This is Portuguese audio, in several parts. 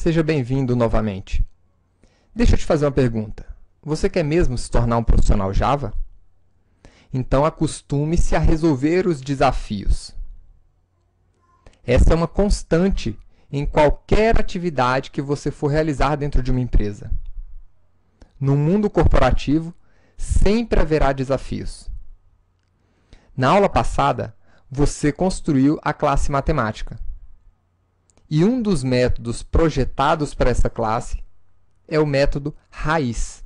Seja bem-vindo novamente. Deixa eu te fazer uma pergunta. Você quer mesmo se tornar um profissional Java? Então, acostume-se a resolver os desafios. Essa é uma constante em qualquer atividade que você for realizar dentro de uma empresa. No mundo corporativo, sempre haverá desafios. Na aula passada, você construiu a classe matemática. E um dos métodos projetados para essa classe é o método raiz,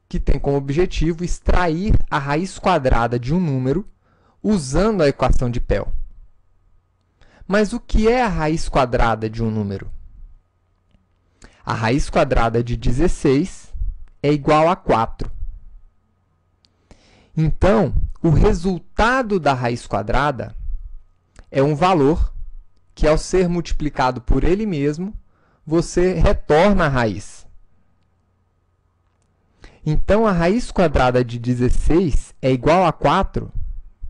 que tem como objetivo extrair a raiz quadrada de um número usando a equação de Pell. Mas o que é a raiz quadrada de um número? A raiz quadrada de 16 é igual a 4. Então, o resultado da raiz quadrada é um valor que, ao ser multiplicado por ele mesmo, você retorna a raiz. Então, a raiz quadrada de 16 é igual a 4,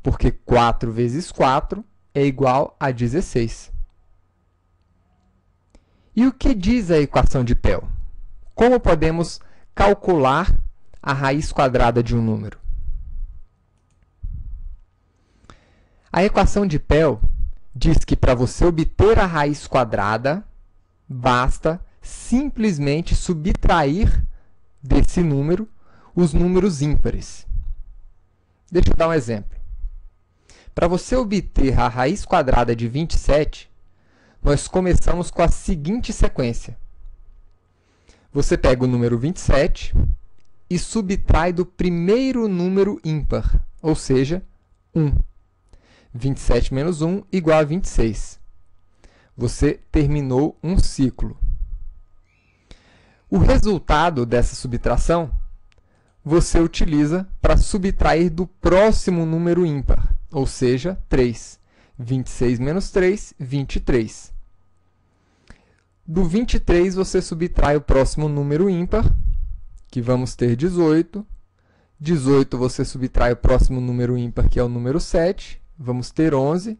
porque 4 vezes 4 é igual a 16. E o que diz a equação de Pell? Como podemos calcular a raiz quadrada de um número? A equação de Pell diz que para você obter a raiz quadrada, basta simplesmente subtrair desse número os números ímpares. Deixa eu dar um exemplo. Para você obter a raiz quadrada de 27, nós começamos com a seguinte sequência. Você pega o número 27 e subtrai do primeiro número ímpar, ou seja, 1. 27 menos 1 igual a 26. Você terminou um ciclo. O resultado dessa subtração, você utiliza para subtrair do próximo número ímpar, ou seja, 3. 26 menos 3, 23. Do 23, você subtrai o próximo número ímpar, que vamos ter 18. 18, você subtrai o próximo número ímpar, que é o número 7. Vamos ter 11.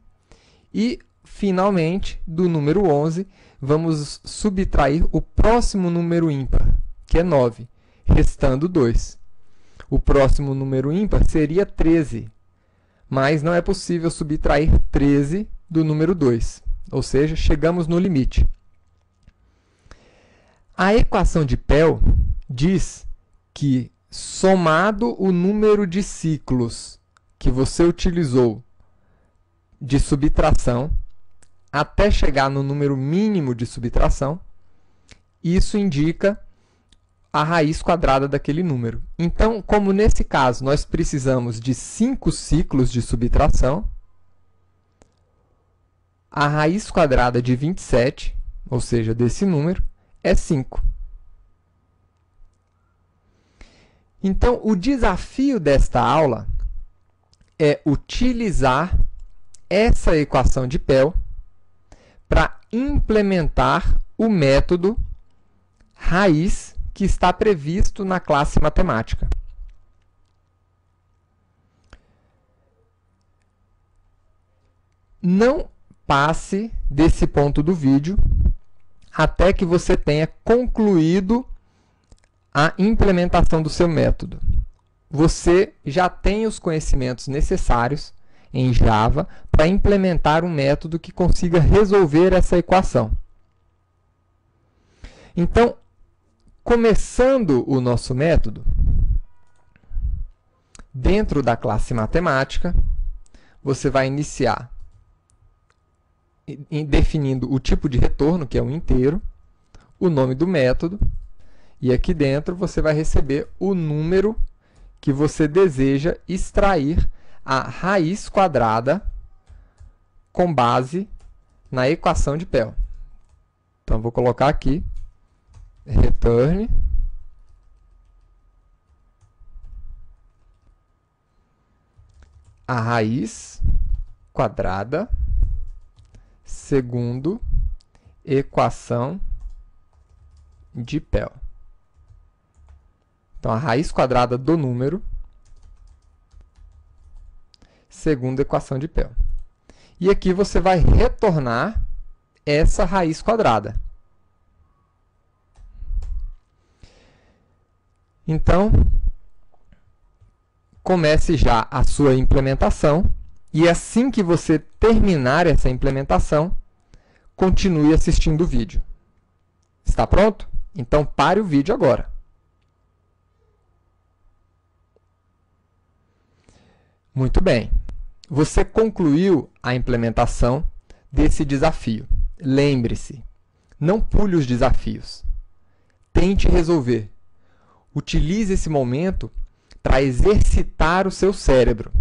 E, finalmente, do número 11, vamos subtrair o próximo número ímpar, que é 9, restando 2. O próximo número ímpar seria 13, mas não é possível subtrair 13 do número 2, ou seja, chegamos no limite. A equação de Pell diz que, somado o número de ciclos que você utilizou de subtração, até chegar no número mínimo de subtração, isso indica a raiz quadrada daquele número. Então, como nesse caso nós precisamos de 5 ciclos de subtração, a raiz quadrada de 27, ou seja, desse número, é 5. Então, o desafio desta aula é utilizar essa equação de Pell para implementar o método raiz que está previsto na classe matemática. Não passe desse ponto do vídeo até que você tenha concluído a implementação do seu método. Você já tem os conhecimentos necessários em Java para implementar um método que consiga resolver essa equação. Então, começando o nosso método, dentro da classe matemática, você vai iniciar definindo o tipo de retorno, que é um inteiro, o nome do método, e aqui dentro você vai receber o número que você deseja extrair a raiz quadrada com base na equação de Pell. Então, vou colocar aqui, return a raiz quadrada segundo equação de Pell. Então, a raiz quadrada do número segundo a equação de Pell. E aqui você vai retornar essa raiz quadrada. Então, comece já a sua implementação e assim que você terminar essa implementação, continue assistindo o vídeo. Está pronto? Então, pare o vídeo agora. Muito bem. Você concluiu a implementação desse desafio. Lembre-se, não pule os desafios. Tente resolver. Utilize esse momento para exercitar o seu cérebro.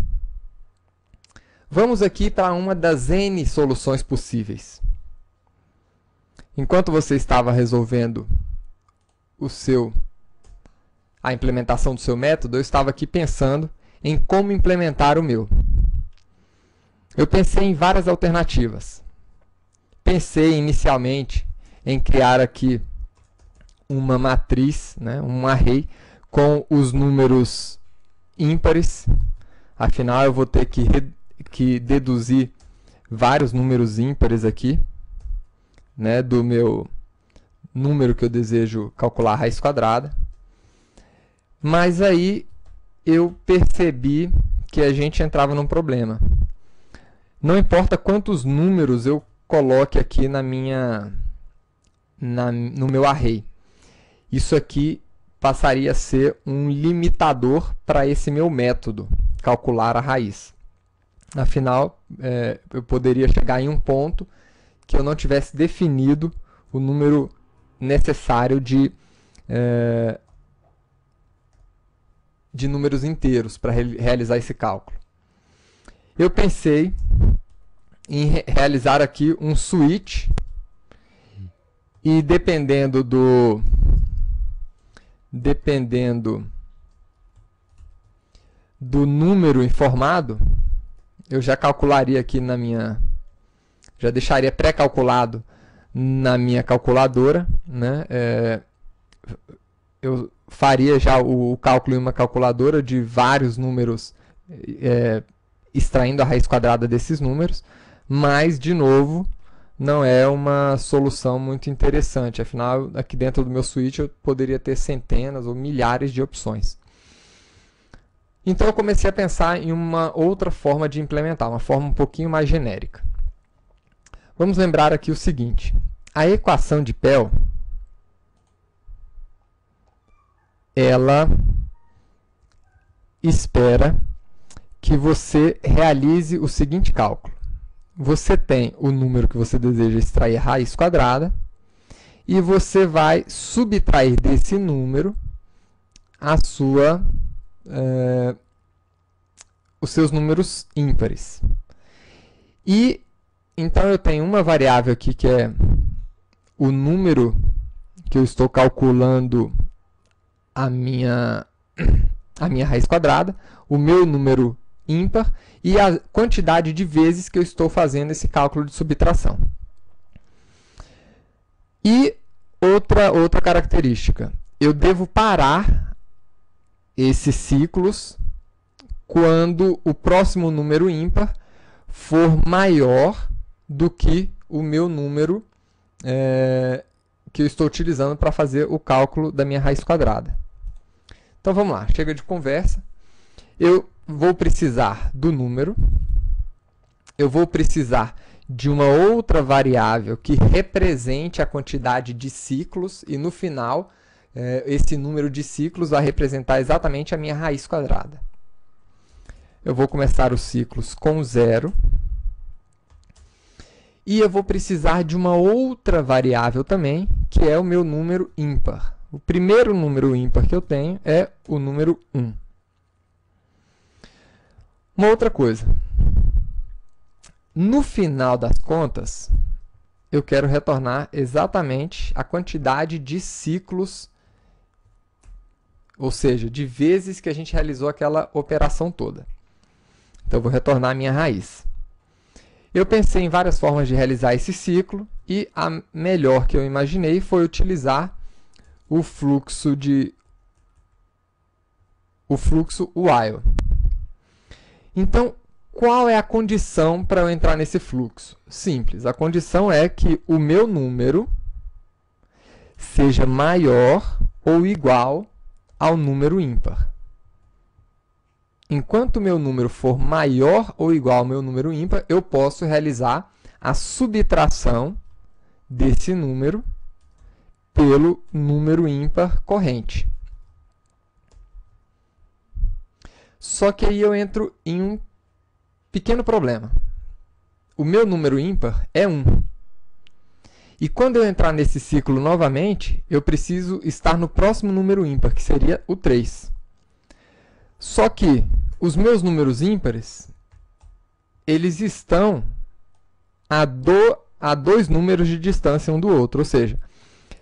Vamos aqui para uma das N soluções possíveis. Enquanto você estava resolvendo a implementação do seu método, eu estava aqui pensando em como implementar o meu. Eu pensei em várias alternativas. Pensei inicialmente em criar aqui uma matriz, um array, com os números ímpares. Afinal, eu vou ter que deduzir vários números ímpares aqui, do meu número que eu desejo calcular a raiz quadrada. Mas aí eu percebi que a gente entrava num problema. Não importa quantos números eu coloque aqui no meu array. Isso aqui passaria a ser um limitador para esse meu método, calcular a raiz. Afinal, eu poderia chegar em um ponto que eu não tivesse definido o número necessário de números inteiros para realizar esse cálculo. Eu pensei em realizar aqui um switch e dependendo do número informado, eu já calcularia aqui já deixaria pré-calculado na minha calculadora, eu faria já o cálculo em uma calculadora de vários números, extraindo a raiz quadrada desses números, mas, de novo, não é uma solução muito interessante. Afinal, aqui dentro do meu switch eu poderia ter centenas ou milhares de opções. Então, eu comecei a pensar em uma outra forma de implementar, uma forma um pouquinho mais genérica. Vamos lembrar aqui o seguinte: a equação de Pell, ela espera que você realize o seguinte cálculo. Você tem o número que você deseja extrair a raiz quadrada e você vai subtrair desse número os seus números ímpares. E então eu tenho uma variável aqui que é o número que eu estou calculando a minha raiz quadrada, o meu número ímpar e a quantidade de vezes que eu estou fazendo esse cálculo de subtração. E outra característica, eu devo parar esses ciclos quando o próximo número ímpar for maior do que o meu número que eu estou utilizando para fazer o cálculo da minha raiz quadrada. Então vamos lá, chega de conversa. Eu vou precisar do número, eu vou precisar de uma outra variável que represente a quantidade de ciclos e no final esse número de ciclos vai representar exatamente a minha raiz quadrada. Eu vou começar os ciclos com 0 e eu vou precisar de uma outra variável também, que é o meu número ímpar. O primeiro número ímpar que eu tenho é o número 1. Uma outra coisa, no final das contas, eu quero retornar exatamente a quantidade de ciclos, ou seja, de vezes que a gente realizou aquela operação toda. Então, eu vou retornar a minha raiz. Eu pensei em várias formas de realizar esse ciclo e a melhor que eu imaginei foi utilizar o fluxo while. Então, qual é a condição para eu entrar nesse fluxo? Simples, a condição é que o meu número seja maior ou igual ao número ímpar. Enquanto o meu número for maior ou igual ao meu número ímpar, eu posso realizar a subtração desse número pelo número ímpar corrente. Só que aí eu entro em um pequeno problema. O meu número ímpar é 1. E quando eu entrar nesse ciclo novamente, eu preciso estar no próximo número ímpar, que seria o 3. Só que os meus números ímpares, eles estão a 2 números de distância um do outro. Ou seja,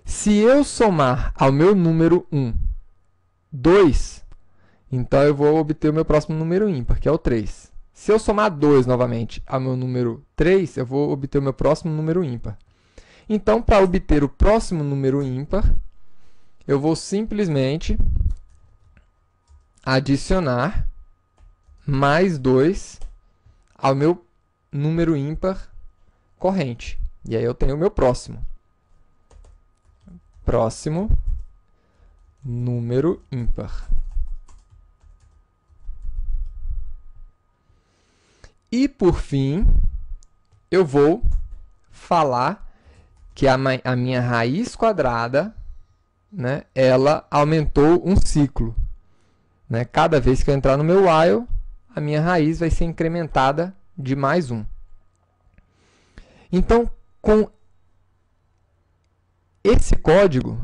se eu somar ao meu número 1 2, então eu vou obter o meu próximo número ímpar, que é o 3. Se eu somar 2 novamente ao meu número 3, eu vou obter o meu próximo número ímpar. Então, para obter o próximo número ímpar, eu vou simplesmente adicionar mais 2 ao meu número ímpar corrente. E aí eu tenho o meu próximo. Próximo número ímpar. E, por fim, eu vou falar que a minha raiz quadrada, né, ela aumentou um ciclo. Né? Cada vez que eu entrar no meu while, a minha raiz vai ser incrementada de mais 1. Então, com esse código,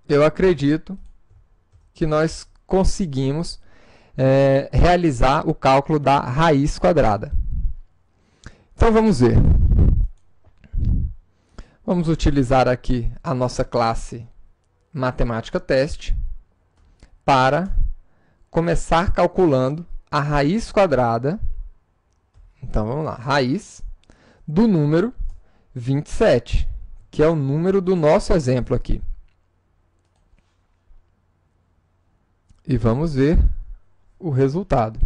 eu acredito que nós conseguimos realizar o cálculo da raiz quadrada. Então, vamos ver. Vamos utilizar aqui a nossa classe Matemática Teste para começar calculando a raiz quadrada. Então, vamos lá. Raiz do número 27, que é o número do nosso exemplo aqui. E vamos ver o resultado.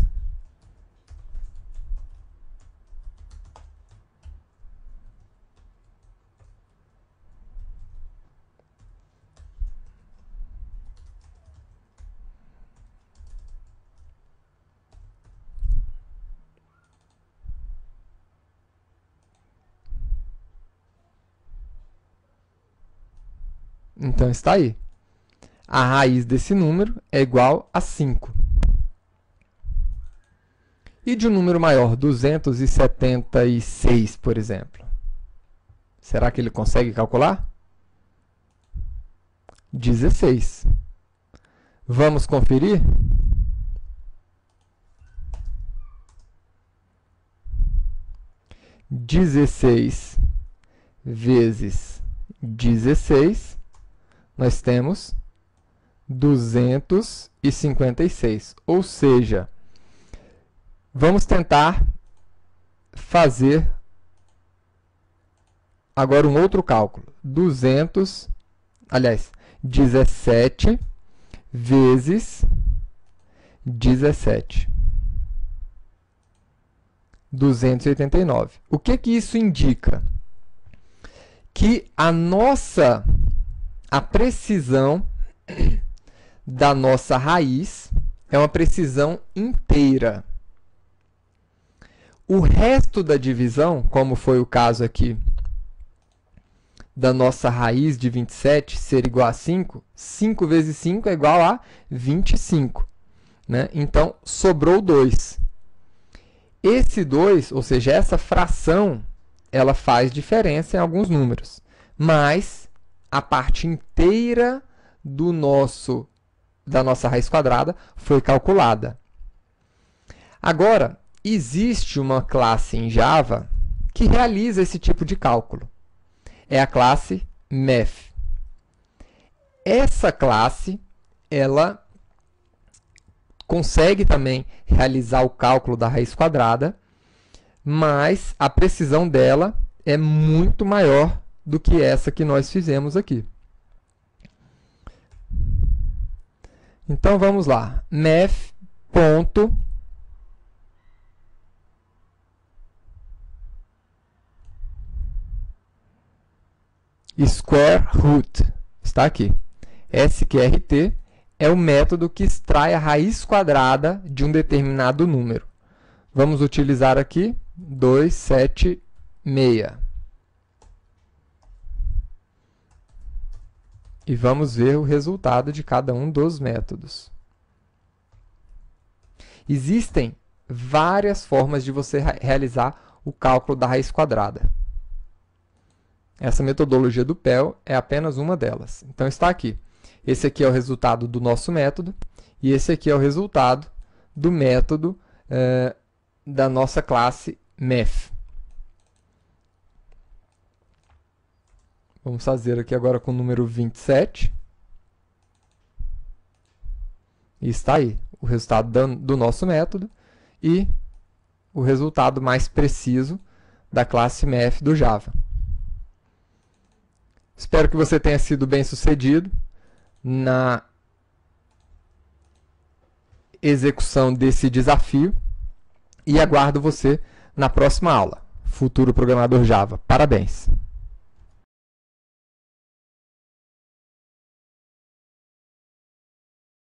Então, está aí. A raiz desse número é igual a 5. E de um número maior, 276, por exemplo. Será que ele consegue calcular? 16. Vamos conferir? Dezesseis vezes 16, nós temos 256. Ou seja, vamos tentar fazer agora um outro cálculo. 17 vezes 17. 289. O que isso indica? Que a precisão da nossa raiz é uma precisão inteira. O resto da divisão, como foi o caso aqui da nossa raiz de 27 ser igual a 5, 5 vezes 5 é igual a 25. Né? Então, sobrou 2. Esse 2, ou seja, essa fração, ela faz diferença em alguns números. Mas a parte inteira da nossa raiz quadrada foi calculada. Agora, existe uma classe em Java que realiza esse tipo de cálculo. É a classe Math. Essa classe, ela consegue também realizar o cálculo da raiz quadrada, mas a precisão dela é muito maior do que essa que nós fizemos aqui. Então, vamos lá. Math.square root está aqui. SQRT é o método que extrai a raiz quadrada de um determinado número. Vamos utilizar aqui 276. E vamos ver o resultado de cada um dos métodos. Existem várias formas de você realizar o cálculo da raiz quadrada. Essa metodologia do PEL é apenas uma delas. Então, está aqui. Esse aqui é o resultado do nosso método, e esse aqui é o resultado do método da nossa classe Math. Vamos fazer aqui agora com o número 27. E está aí o resultado do nosso método e o resultado mais preciso da classe Math do Java. Espero que você tenha sido bem sucedido na execução desse desafio e aguardo você na próxima aula. Futuro Programador Java. Parabéns!